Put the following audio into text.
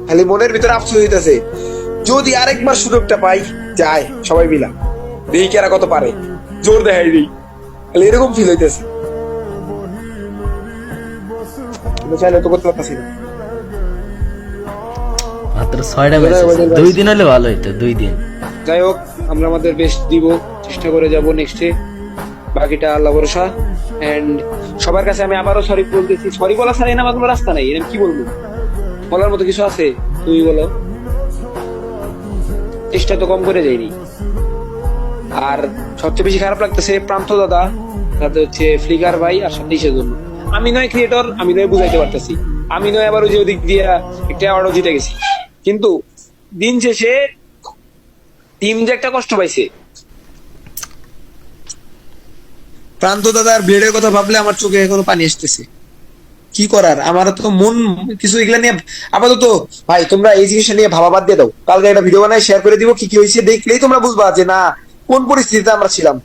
খালি মনের ভিতরে আফসোস হইতেছে, যদি আরেকবার সুযোগটা পাই, যায় সবাই মিলা দেখি কারা কত পারে, জোর দেখাই দিই, খালি এরকম ফিল হইতেছে। চাইলে তো করতে পারতাছি না। মাত্র 6টা ম্যাচ, 2 দিন হলে ভালো হইতো, 2 দিন। যাই হোক, আমরা আমাদের বেস্ট দিব, চেষ্টা করে যাব নেক্সটে, বাকিটা আল্লাহ ভরসা। এন্ড সবার কাছে আমি আবারও সরি বলতেছি, সরি বলা ছাড়া আমার কোনো রাস্তা নাই, এরকম কি বলবো, বলার মতো কিছু আছে? তুমি বলো। চেষ্টা তো কম করে যায়নি। আর সবচেয়ে বেশি খারাপ লাগতেছে প্রান্ত দাদা, সাথে হচ্ছে ফ্লিকার ভাই, আর সাথে ইসের জন্য। আমি নয় ক্রিয়েটর, আমি নয় বুঝাইতে পারতেছি, আমি নয় আবার ওই যে ওদিক দিয়ে একটা অ্যাওয়ার্ডও জিতে গেছি, কিন্তু দিন শেষে টিম যে একটা কষ্ট পাইছে। প্রান্ত দাদার ব্লেডের কথা ভাবলে আমার চোখে এখনো পানি আসতেছে। কি করার, আমার তো মন কিছু এগুলা নিয়ে আপাতত। ভাই তোমরা এই জিনিসটা নিয়ে ভাবা বাদ দিয়ে দাও, কালকে একটা ভিডিও বানাই শেয়ার করে দিব, কি কি হয়েছে দেখলেই তোমরা বুঝবা যে না কোন পরিস্থিতিতে আমরা ছিলাম।